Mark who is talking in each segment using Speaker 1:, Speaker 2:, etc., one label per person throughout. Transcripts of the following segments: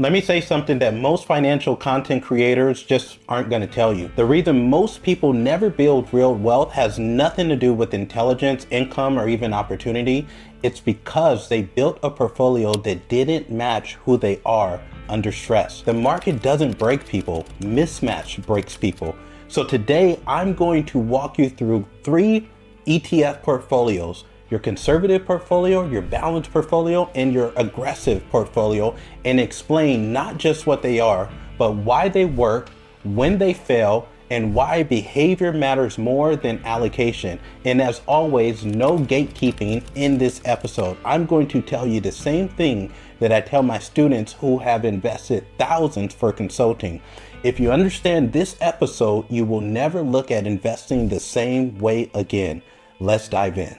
Speaker 1: Let me say something that most financial content creators just aren't going to tell you. The reason most people never build real wealth has nothing to do with intelligence, income, or even opportunity. It's because they built a portfolio that didn't match who they are under stress. The market doesn't break people, mismatch breaks people. So today I'm going to walk you through 3 ETF portfolios: your conservative portfolio, your balanced portfolio, and your aggressive portfolio, and explain not just what they are, but why they work, when they fail, and why behavior matters more than allocation. And as always, no gatekeeping in this episode. I'm going to tell you the same thing that I tell my students who have invested thousands for consulting. If you understand this episode, you will never look at investing the same way again. Let's dive in.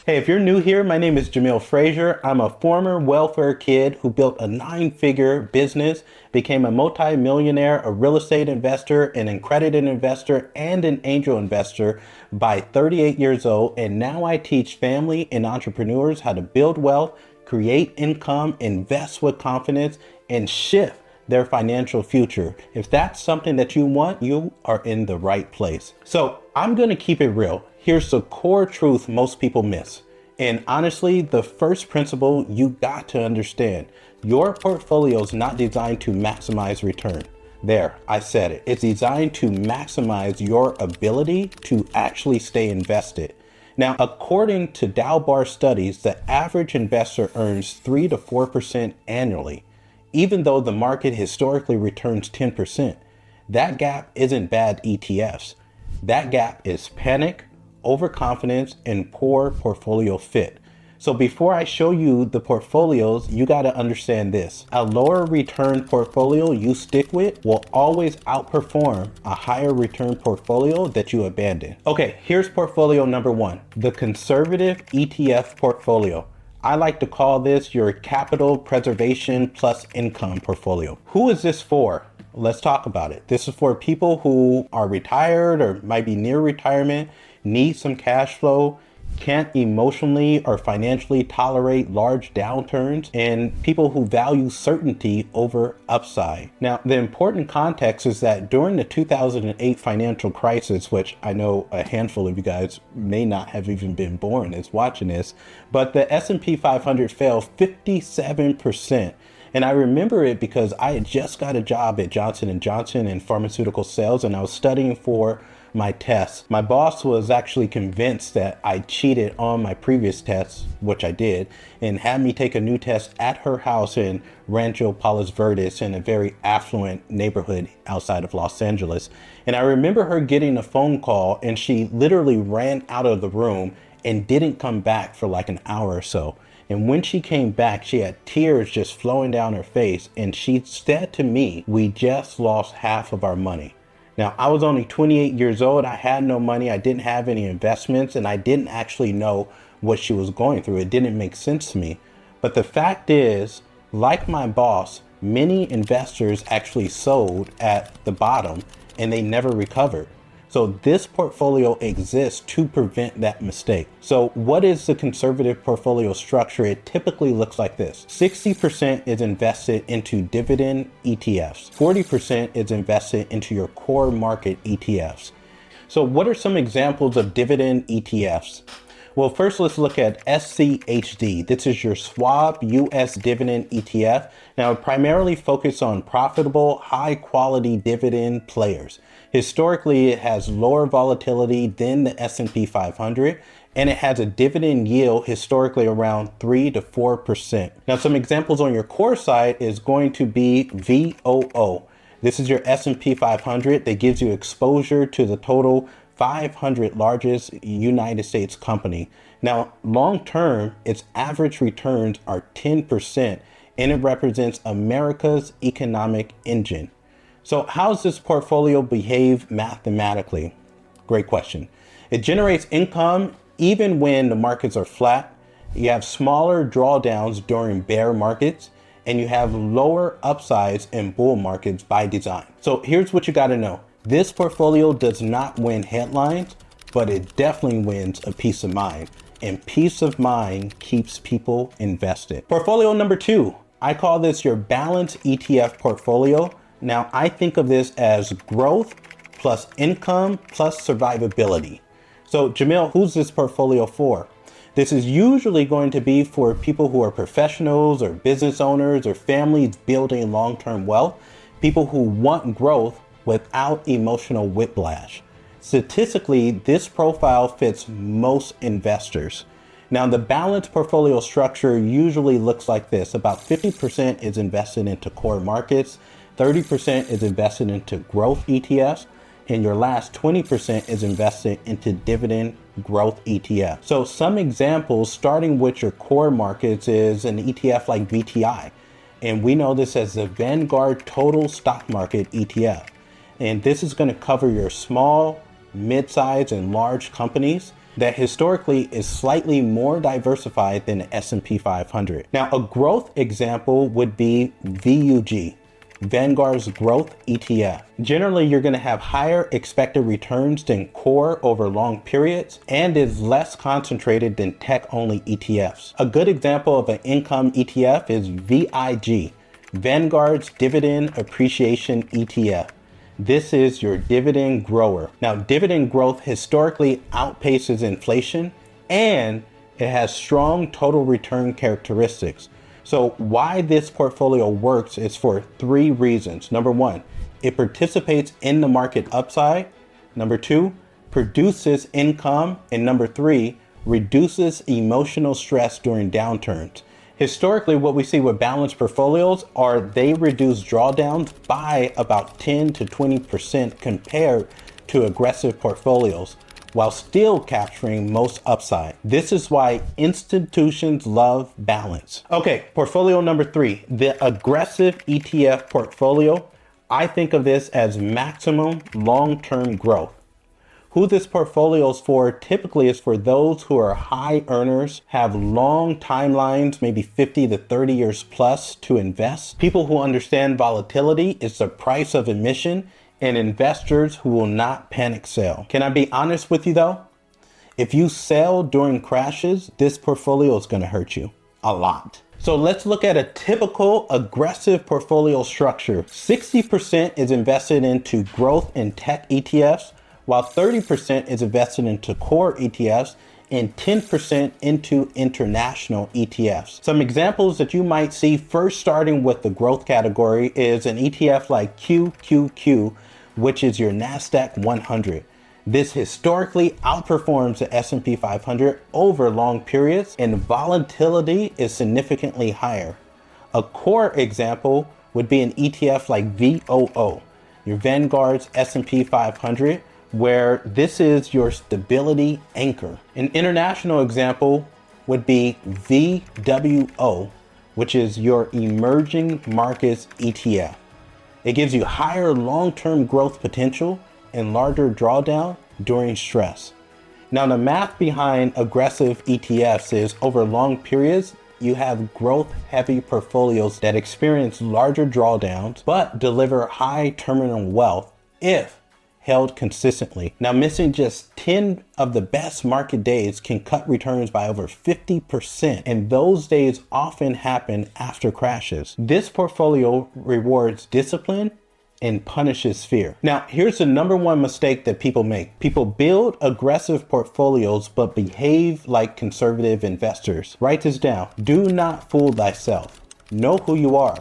Speaker 1: Hey, if you're new here, my name is Jamil Frazier. I'm a former welfare kid who built a 9-figure business, became a multi-millionaire, a real estate investor, an accredited investor, and an angel investor by 38 years old. And now I teach family and entrepreneurs how to build wealth, create income, invest with confidence, and shift their financial future. If that's something that you want, you are in the right place. So I'm going to keep it real. Here's the core truth most people miss. And honestly, the first principle you got to understand: your portfolio is not designed to maximize return. There, I said it. It's designed to maximize your ability to actually stay invested. Now, according to Dalbar studies, the average investor earns 3 to 4% annually, even though the market historically returns 10%. That gap isn't bad ETFs. That gap is panic, overconfidence, and poor portfolio fit. So before I show you the portfolios, you got to understand this: a lower return portfolio you stick with will always outperform a higher return portfolio that you abandon. Okay, here's portfolio number 1, the conservative ETF portfolio. I like to call this your capital preservation plus income portfolio. Who is this for? Let's talk about it. This is for people who are retired or might be near retirement, need some cash flow, can't emotionally or financially tolerate large downturns, and people who value certainty over upside. Now, the important context is that during the 2008 financial crisis, which I know a handful of you guys may not have even been born as watching this, but the S&P 500 fell 57%. And I remember it because I had just got a job at Johnson & Johnson in pharmaceutical sales, and I was studying for my tests. My boss was actually convinced that I cheated on my previous tests, which I did, and had me take a new test at her house in Rancho Palos Verdes, in a very affluent neighborhood outside of Los Angeles. And I remember her getting a phone call, and she literally ran out of the room and didn't come back for like an hour or so. And when she came back, she had tears just flowing down her face. And she said to me, "We just lost half of our money." Now, I was only 28 years old. I had no money. I didn't have any investments, and I didn't actually know what she was going through. It didn't make sense to me. But the fact is, like my boss, many investors actually sold at the bottom and they never recovered. So this portfolio exists to prevent that mistake. So what is the conservative portfolio structure? It typically looks like this: 60% is invested into dividend ETFs. 40% is invested into your core market ETFs. So what are some examples of dividend ETFs? Well, first let's look at SCHD. This is your Schwab US Dividend ETF. Now, it primarily focuses on profitable, high quality dividend players. Historically, it has lower volatility than the S&P 500, and it has a dividend yield historically around 3 to 4%. Now, some examples on your core side is going to be VOO. This is your S&P 500 that gives you exposure to the total 500 largest United States company. Now, long term, its average returns are 10%, and it represents America's economic engine. So how does this portfolio behave mathematically? Great question. It generates income even when the markets are flat. You have smaller drawdowns during bear markets, and you have lower upsides in bull markets by design. So here's what you got to know. This portfolio does not win headlines, but it definitely wins a peace of mind. and peace of mind keeps people invested. Portfolio number 2, I call this your balanced ETF portfolio. Now, I think of this as growth plus income plus survivability. So Jamil, who's this portfolio for? This is usually going to be for people who are professionals or business owners or families building long-term wealth, people who want growth without emotional whiplash. Statistically, this profile fits most investors. Now, the balanced portfolio structure usually looks like this. About 50% is invested into core markets, 30% is invested into growth ETFs, and your last 20% is invested into dividend growth ETF. So some examples, starting with your core markets, is an ETF like VTI. And we know this as the Vanguard Total Stock Market ETF. And this is going to cover your small, mid-size, and large companies that historically is slightly more diversified than the S&P 500. Now, a growth example would be VUG, Vanguard's growth ETF. Generally, you're going to have higher expected returns than core over long periods and is less concentrated than tech-only ETFs. A good example of an income ETF is VIG, Vanguard's Dividend Appreciation ETF. This is your dividend grower. Now, dividend growth historically outpaces inflation and it has strong total return characteristics. So why this portfolio works is for 3 reasons. Number 1, it participates in the market upside. Number 2, produces income. And number 3, reduces emotional stress during downturns. Historically, what we see with balanced portfolios are they reduce drawdowns by about 10 to 20% compared to aggressive portfolios, while still capturing most upside. This is why institutions love balance. Okay, portfolio number 3, the aggressive ETF portfolio. I think of this as maximum long-term growth. Who this portfolio is for typically is for those who are high earners, have long timelines, maybe 50 to 30 years plus to invest. People who understand volatility is the price of admission, and investors who will not panic sell. Can I be honest with you though? If you sell during crashes, this portfolio is going to hurt you a lot. So let's look at a typical aggressive portfolio structure. 60% is invested into growth and tech ETFs, while 30% is invested into core ETFs and 10% into international ETFs. Some examples that you might see, first starting with the growth category, is an ETF like QQQ, which is your NASDAQ 100. This historically outperforms the S&P 500 over long periods, and volatility is significantly higher. A core example would be an ETF like VOO, your Vanguard's S&P 500, where this is your stability anchor. An international example would be VWO, which is your emerging markets ETF. It gives you higher long-term growth potential and larger drawdown during stress. Now, the math behind aggressive ETFs is over long periods, you have growth-heavy portfolios that experience larger drawdowns but deliver high terminal wealth if held consistently. Now, missing just 10 of the best market days can cut returns by over 50%, and those days often happen after crashes. This portfolio rewards discipline and punishes fear. Now, here's the number 1 mistake that people make. People build aggressive portfolios but behave like conservative investors. Write this down. Do not fool thyself. Know who you are.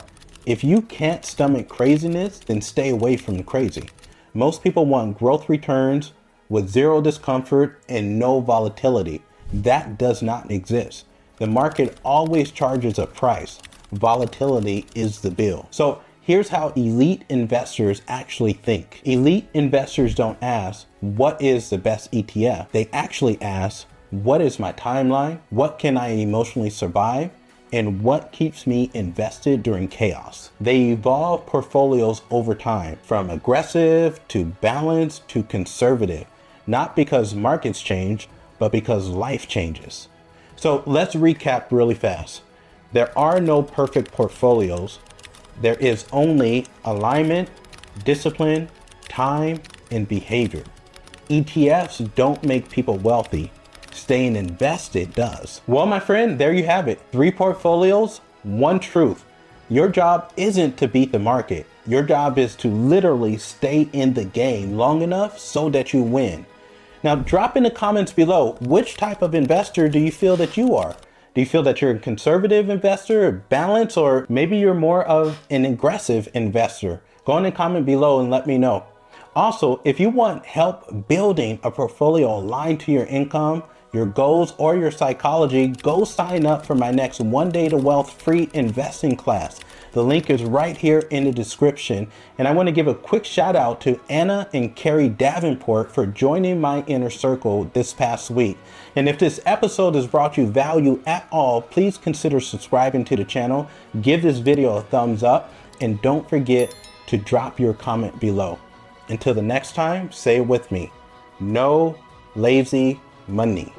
Speaker 1: If you can't stomach craziness, then stay away from the crazy. Most people want growth returns with zero discomfort and no volatility. That does not exist. The market always charges a price. Volatility is the bill. So here's how elite investors actually think. Elite investors don't ask, what is the best ETF? They actually ask, what is my timeline? What can I emotionally survive? And what keeps me invested during chaos? They evolve portfolios over time, from aggressive to balanced to conservative, not because markets change, but because life changes. So let's recap really fast. There are no perfect portfolios. There is only alignment, discipline, time, and behavior. ETFs don't make people wealthy. staying invested does. Well, my friend, there you have it. 3 portfolios, 1 truth. Your job isn't to beat the market. Your job is to literally stay in the game long enough so that you win. Now, drop in the comments below, which type of investor do you feel that you are? Do you feel that you're a conservative investor, balanced, or maybe you're more of an aggressive investor? Go in the comment below and let me know. Also, if you want help building a portfolio aligned to your income, your goals, or your psychology, go sign up for my next 1 Day to Wealth free investing class. The link is right here in the description. And I want to give a quick shout out to Anna and Carrie Davenport for joining my inner circle this past week. And if this episode has brought you value at all, please consider subscribing to the channel, give this video a thumbs up, and don't forget to drop your comment below. Until the next time, say it with me: no lazy money.